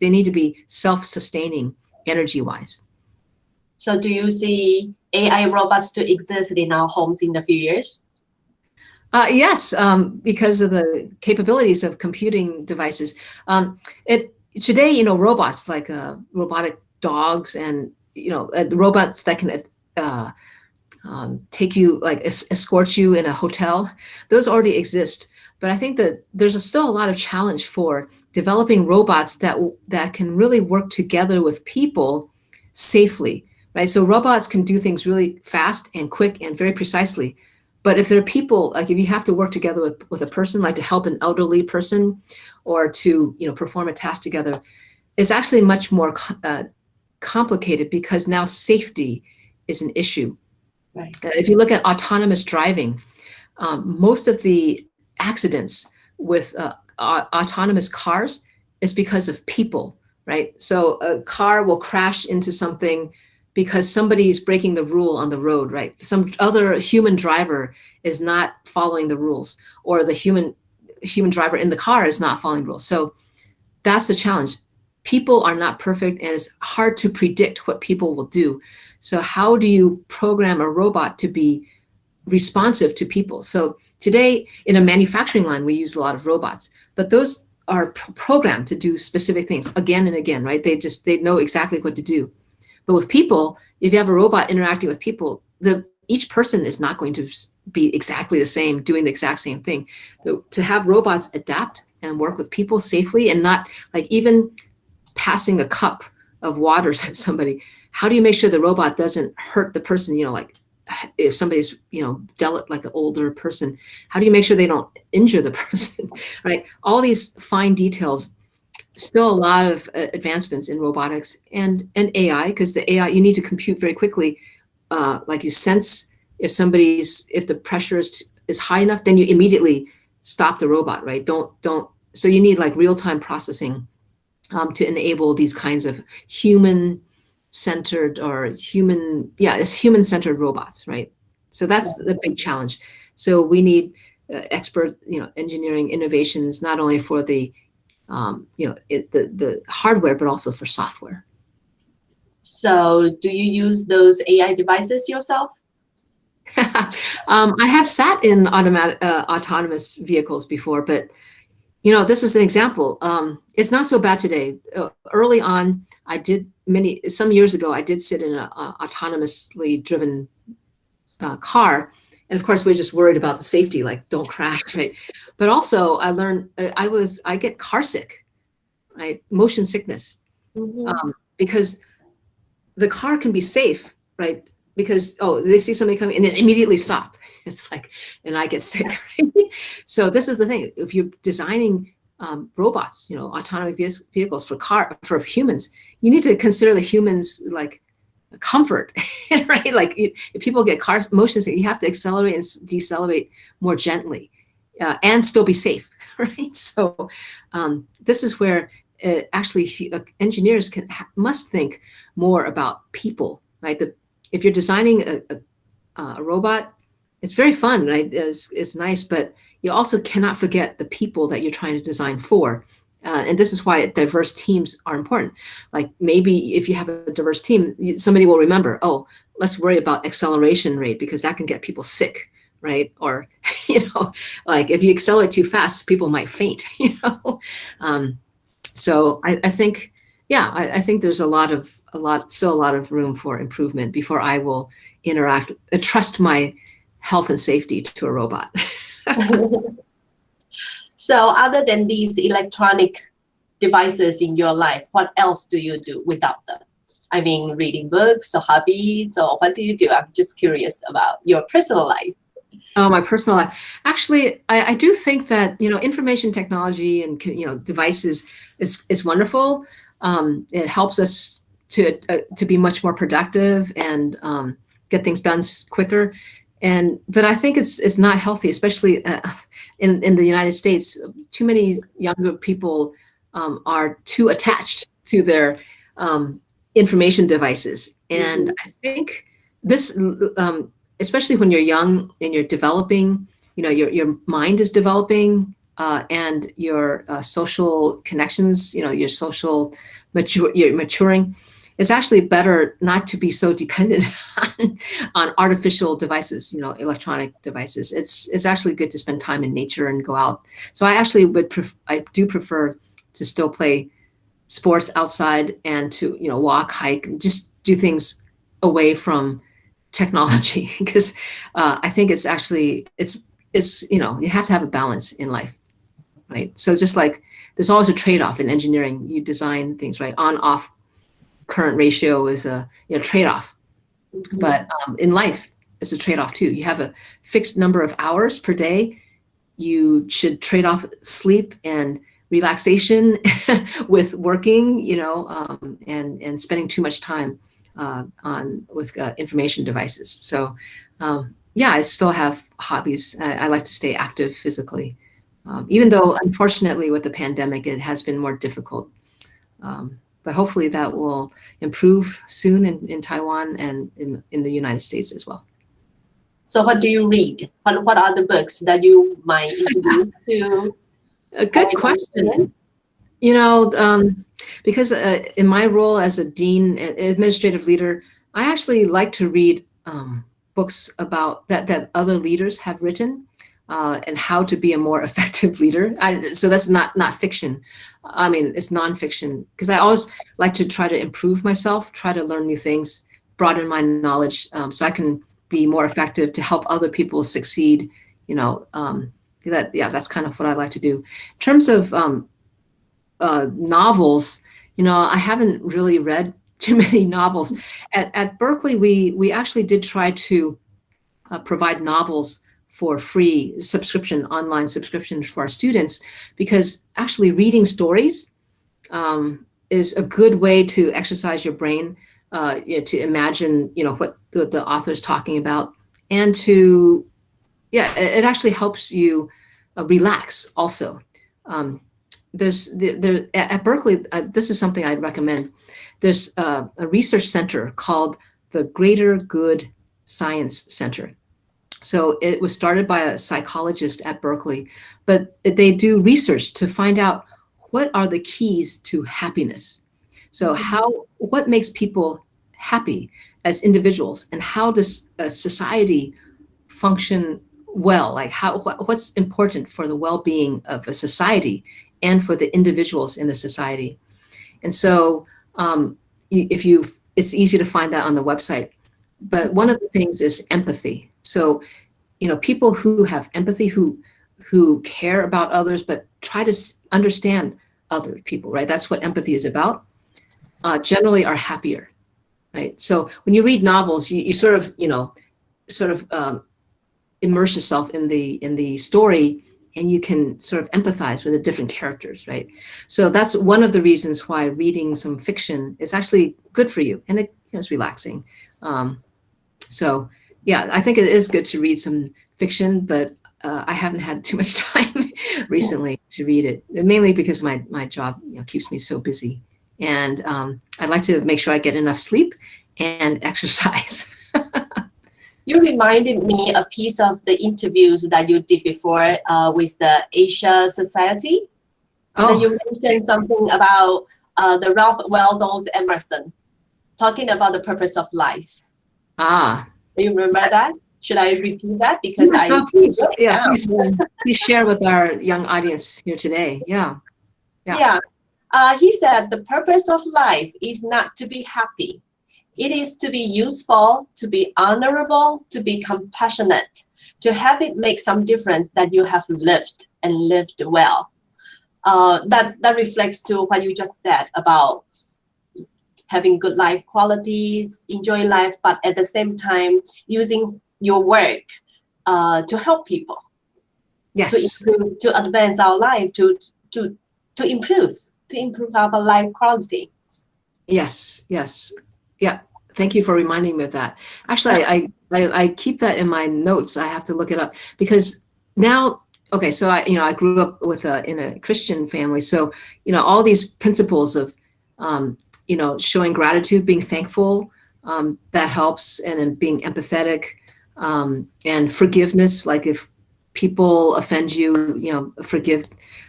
They need to be self-sustaining energy-wise. So do you see AI robots to exist in our homes in a few years? Yes, because of the capabilities of computing devices. Today, robots like robotic dogs and robots that can take you, like escort you in a hotel, those already exist. But I think that there's still a lot of challenge for developing robots that can really work together with people safely, right? So robots can do things really fast and quick and very precisely. But if there are people, like if you have to work together with a person, like to help an elderly person or to perform a task together, it's actually much more complicated because now safety is an issue. Right. If you look at autonomous driving, most of the accidents with autonomous cars is because of people, right? So a car will crash into something because somebody is breaking the rule on the road, right? Some other human driver is not following the rules, or the human driver in the car is not following rules. So that's the challenge. People are not perfect, and it's hard to predict what people will do. So how do you program a robot to be responsive to people? So today in a manufacturing line, we use a lot of robots, but those are programmed to do specific things again and again, right? They know exactly what to do. But with people, if you have a robot interacting with people, each person is not going to be exactly the same, doing the exact same thing. So to have robots adapt and work with people safely, and not like even passing a cup of water to somebody, how do you make sure the robot doesn't hurt the person? Like if somebody's, delicate, like an older person, how do you make sure they don't injure the person, right? All these fine details. Still a lot of advancements in robotics and AI, because the AI, you need to compute very quickly. Like you sense if the pressure is high enough, then you immediately stop the robot, right? So you need like real-time processing to enable these kinds of human-centered human-centered robots, right? So that's the big challenge. So we need expert, engineering innovations, not only for the hardware, but also for software. So do you use those AI devices yourself? I have sat in autonomous vehicles before, but this is an example. It's not so bad today. Early on, some years ago, I did sit in an autonomously driven car. And of course, we're just worried about the safety, like don't crash, right? But also I learned, I get car sick, right? Motion sickness, because the car can be safe, right? Because, they see somebody coming and then immediately stop. It's like, and I get sick. Right? So this is the thing. If you're designing robots, autonomous vehicles for humans, you need to consider the humans like comfort, right? Like if people get motion sick, you have to accelerate and decelerate more gently, and still be safe, right? So this is where actually engineers must think more about people, right? If you're designing a robot, it's very fun, right? It's nice, but you also cannot forget the people that you're trying to design for. And this is why diverse teams are important. Like maybe if you have a diverse team, somebody will remember, oh, let's worry about acceleration rate because that can get people sick, right? Or, like if you accelerate too fast, people might faint, So I think, I think there's still a lot of room for improvement before I will trust my health and safety to a robot. So other than these electronic devices in your life, what else do you do without them? I mean, reading books or hobbies, or what do you do? I'm just curious about your personal life. Oh, my personal life. Actually, I do think that, information technology and, devices is wonderful. It helps us to be much more productive and get things done quicker. But I think it's not healthy, especially in the United States. Too many younger people are too attached to their information devices, and I think this, especially when you're young and you're developing, your mind is developing, and your social connections, your social you're maturing. It's actually better not to be so dependent on artificial devices, electronic devices. It's actually good to spend time in nature and go out. So I actually I do prefer to still play sports outside and to, walk, hike, and just do things away from technology because I think it's actually, it's you have to have a balance in life, right? So just like there's always a trade-off in engineering. You design things, right? On, off, current ratio is a trade-off, but in life it's a trade-off too. You have a fixed number of hours per day. You should trade off sleep and relaxation with working, and spending too much time with information devices. So I still have hobbies. I like to stay active physically, even though unfortunately with the pandemic it has been more difficult. But hopefully that will improve soon in Taiwan and in the United States as well. So what do you read? What are the books that you might introduce to? A good question. Because in my role as a dean and administrative leader, I actually like to read books about that other leaders have written, and how to be a more effective leader. So that's not fiction. I mean, it's nonfiction, because I always like to try to improve myself, try to learn new things, broaden my knowledge, so I can be more effective to help other people succeed. That's kind of what I like to do. In terms of novels, I haven't really read too many novels. At Berkeley, we actually did try to provide novels for free online subscription for our students, because actually reading stories is a good way to exercise your brain, to imagine, what the author is talking about, and it actually helps you relax also. At Berkeley, this is something I'd recommend. There's a research center called the Greater Good Science Center. So it was started by a psychologist at Berkeley, but they do research to find out what are the keys to happiness. So what makes people happy as individuals, and how does a society function well? Like what's important for the well-being of a society and for the individuals in the society. And so it's easy to find that on the website. But one of the things is empathy. So, people who have empathy, who care about others, but try to understand other people, right? That's what empathy is about. Generally are happier, right? So when you read novels, you sort of immerse yourself in the story, and you can sort of empathize with the different characters, right? So that's one of the reasons why reading some fiction is actually good for you, and it's relaxing. So yeah, I think it is good to read some fiction, but I haven't had too much time recently to read it, mainly because my job keeps me so busy. And I'd like to make sure I get enough sleep and exercise. You reminded me a piece of the interviews that you did before with the Asia Society. Oh, Then you mentioned something about the Ralph Waldo Emerson, talking about the purpose of life. Do you remember that? Should I repeat that? Because please, please share with our young audience here today. Yeah. He said the purpose of life is not to be happy. It is to be useful, to be honorable, to be compassionate, to have it make some difference that you have lived and lived well. That reflects to what you just said about having good life qualities, enjoy life, but at the same time using your work to help people. Yes. To advance our life, to improve our life quality. Yes. Yeah. Thank you for reminding me of that. Actually, I keep that in my notes. I have to look it up because now, okay, so I grew up in a Christian family. So, all these principles of, showing gratitude, being thankful, that helps. And then being empathetic, and forgiveness. Like if people offend you, forgive,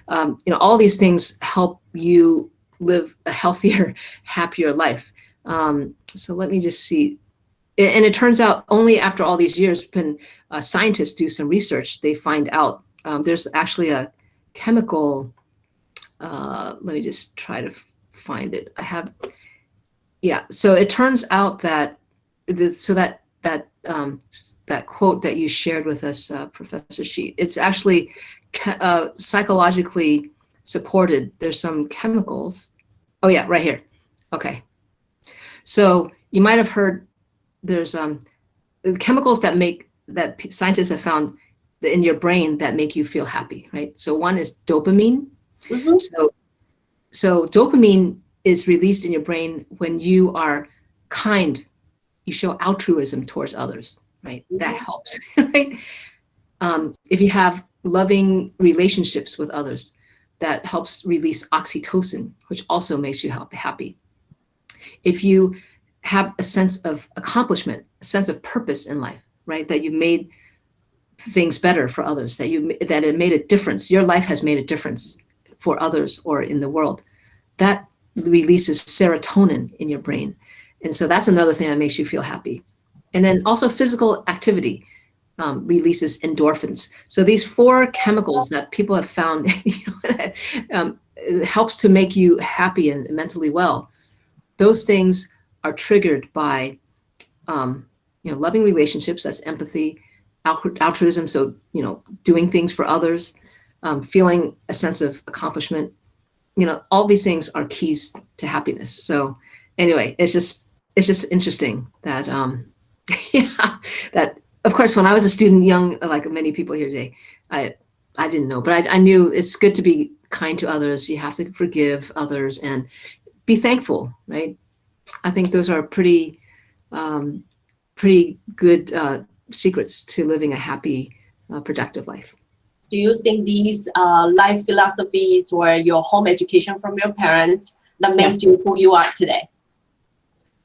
all these things help you live a healthier, happier life. So let me just see. And it turns out only after all these years, when scientists do some research, they find out there's actually a chemical, let me just try to find it. So it turns out that, that quote that you shared with us, Professor Shih, it's actually psychologically supported. There's some chemicals. Oh yeah, right here. Okay. So you might have heard there's chemicals that scientists have found in your brain that make you feel happy, right? So one is dopamine. Mm-hmm. So dopamine is released in your brain when you are kind, you show altruism towards others, right? Mm-hmm. That helps, right? If you have loving relationships with others, that helps release oxytocin, which also makes you happy. If you have a sense of accomplishment, a sense of purpose in life, right? That you made things better for others, that it made a difference. Your life has made a difference for others or in the world. That releases serotonin in your brain. And so that's another thing that makes you feel happy. And then also physical activity releases endorphins. So these 4 chemicals that people have found it helps to make you happy and mentally well. Those things are triggered by loving relationships, that's empathy, altruism, so doing things for others, feeling a sense of accomplishment. All these things are keys to happiness. So anyway, it's just interesting that that of course when I was a student, young, like many people here today, I didn't know, but I knew it's good to be kind to others. You have to forgive others and be thankful, right? I think those are pretty good secrets to living a happy, productive life. Do you think these life philosophies or your home education from your parents that made you who you are today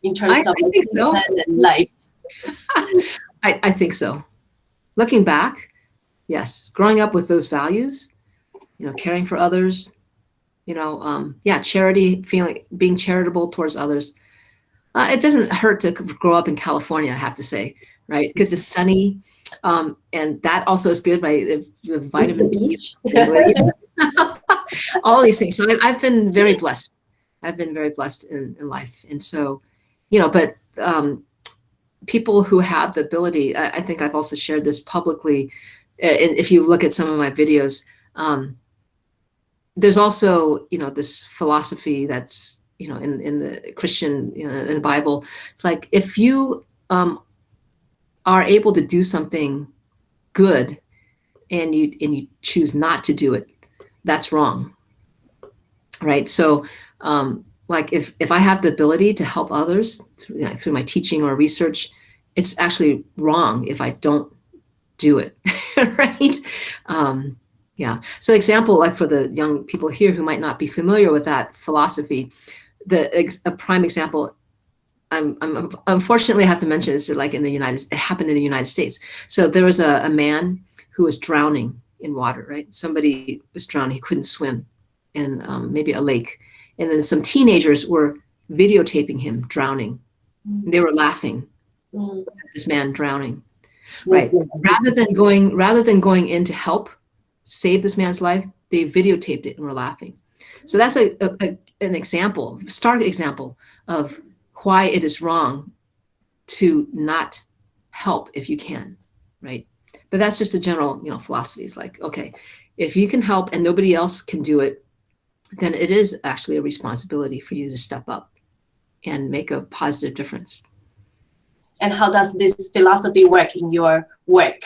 in terms of and life? I think so. Looking back, yes, growing up with those values, caring for others, charity, being charitable towards others. It doesn't hurt to grow up in California, I have to say, right? Because it's sunny. And that also is good, right? If you have vitamin D, all these things. So I've been very blessed. I've been very blessed in life. And so, but people who have the ability, I think I've also shared this publicly. If you look at some of my videos, there's also, this philosophy that's, in the Christian, in the Bible. It's like, if you are able to do something good, and you choose not to do it, that's wrong, right? So like if I have the ability to help others through my teaching or research, it's actually wrong if I don't do it, right? Yeah. So example, like for the young people here who might not be familiar with that philosophy, a prime example, I'm unfortunately I have to mention is like it happened in the United States. So there was a man who was drowning in water, right? Somebody was drowning, he couldn't swim in maybe a lake. And then some teenagers were videotaping him drowning. They were laughing at this man drowning, right? Rather than going in to help save this man's life, they videotaped it and were laughing. So that's an example, stark example of why it is wrong to not help if you can, right? But that's just a general, philosophy. It's like, okay, if you can help and nobody else can do it, then it is actually a responsibility for you to step up and make a positive difference. And how does this philosophy work in your work?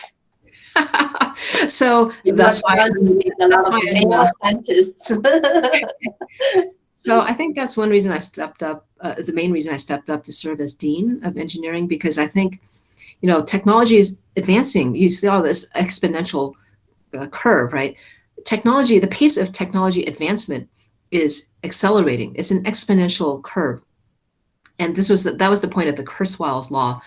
So that's why scientists. So I think that's one reason I stepped up, the main reason I stepped up to serve as Dean of Engineering, because I think, technology is advancing. You see all this exponential curve, right? The pace of technology advancement is accelerating. It's an exponential curve. And that was the point of the Kurzweil's law.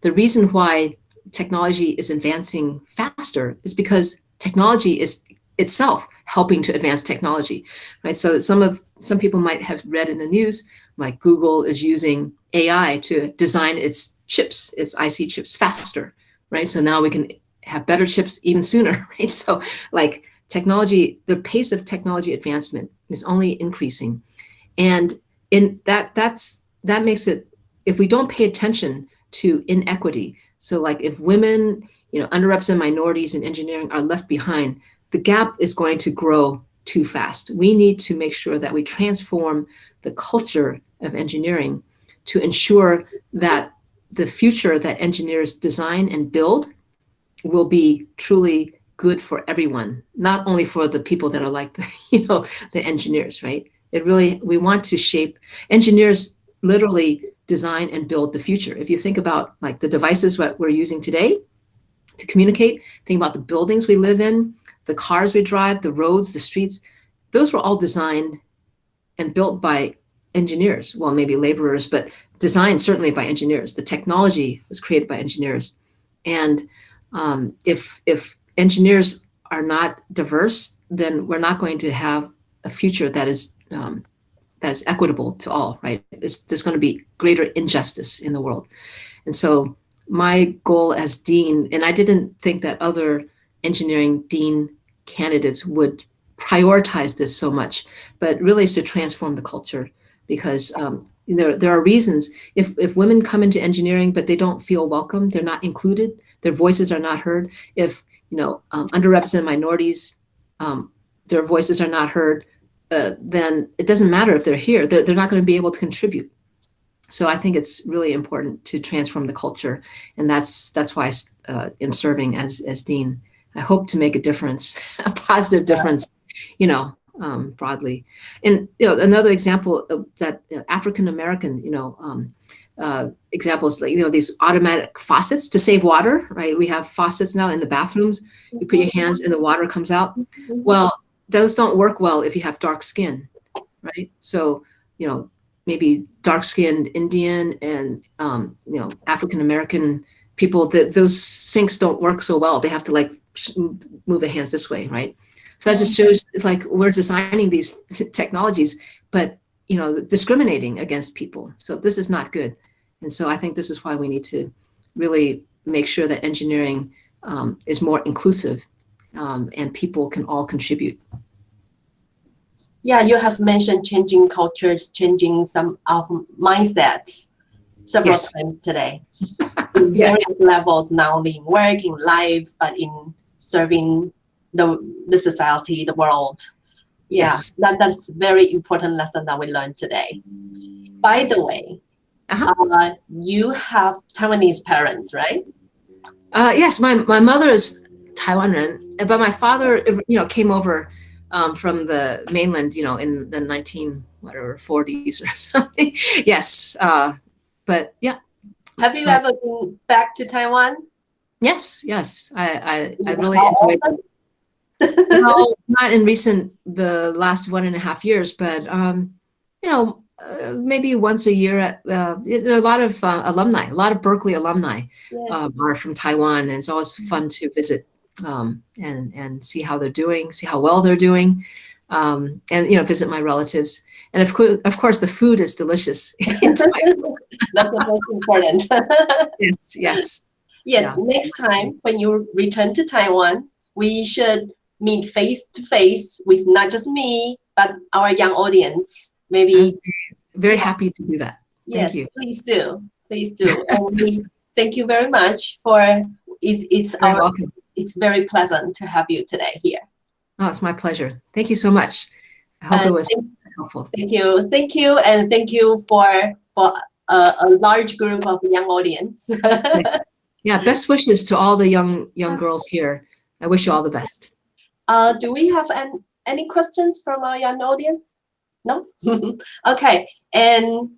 The reason why technology is advancing faster is because technology is itself helping to advance technology, right? So some people might have read in the news, like Google is using AI to design its chips, its IC chips faster, right? So now we can have better chips even sooner, right? So like technology, the pace of technology advancement is only increasing. And that makes it, if we don't pay attention to inequity, so like if women, underrepresented minorities in engineering are left behind, the gap is going to grow too fast. We need to make sure that we transform the culture of engineering to ensure that the future that engineers design and build will be truly good for everyone, not only for the people that are like the engineers, right? We want to shape, engineers literally design and build the future. If you think about like the devices that we're using today to communicate, think about the buildings we live in, the cars we drive, the roads, the streets, those were all designed and built by engineers. Well, maybe laborers, but designed certainly by engineers. The technology was created by engineers. And if engineers are not diverse, then we're not going to have a future that is equitable to all, right? There's going to be greater injustice in the world. And so my goal as dean, and I didn't think that other engineering dean candidates would prioritize this so much, but really is to transform the culture, because there are reasons if women come into engineering but they don't feel welcome, they're not included, their voices are not heard. If underrepresented minorities, their voices are not heard, then it doesn't matter if they're here, they're not going to be able to contribute. So I think it's really important to transform the culture, and that's why I am serving as dean. I hope to make a difference, a positive difference, broadly. And another example of that African American, examples, like these automatic faucets to save water, right? We have faucets now in the bathrooms. You put your hands and the water comes out. Well, those don't work well if you have dark skin, right? So maybe dark-skinned Indian and African American people, that those sinks don't work so well. They have to move their hands this way, right? So that just shows it's like we're designing these technologies, but discriminating against people. So this is not good. And so I think this is why we need to really make sure that engineering is more inclusive and people can all contribute. Yeah, you have mentioned changing cultures, changing some of mindsets several times today. In various levels, not only in work, in life, but in serving the society, the world. Yeah, that's very important lesson that we learned today. By the way, you have Taiwanese parents, right? Yes, my mother is 台湾人, but my father, came over from the mainland, in the 40s or something. Yes, but yeah. Have you ever been back to Taiwan? Yes. I really How enjoyed often? No, not in the last 1.5 years, but maybe once a year. A lot of alumni, a lot of Berkeley alumni Yes. are from Taiwan, and it's always fun to visit and see how they're doing, see how well they're doing, and visit my relatives. And of course, the food is delicious in Taiwan. That's the most important. Yes. Yes, Yeah. next time when you return to Taiwan, we should meet face to face with not just me, but our young audience. Maybe. Very happy to do that. Yes, Thank you. please do. Please do. And we thank you very much for it. It's very pleasant to have you today here. Oh, it's my pleasure. Thank you so much. I hope it was helpful. Thank you, and thank you for a large group of young audience. Yeah, best wishes to all the young girls here. I wish you all the best. Do we have any questions from our young audience? No? Okay, and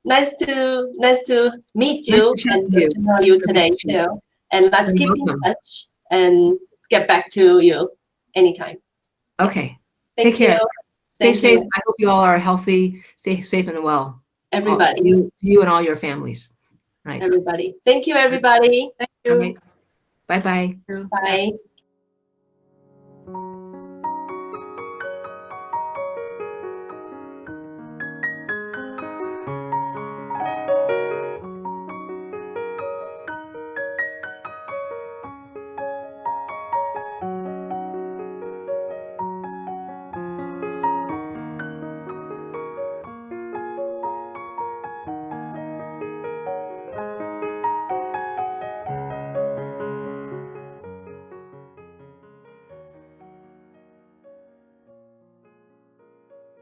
nice to meet you and get to know you today too. And let's keep in touch and get back to you anytime. Okay. Take care. Stay safe. You. I hope you all are healthy. Stay safe and well. Everybody. You and all your families. Right. Everybody. Thank you, everybody. Thank you. Right. Bye-bye. Bye.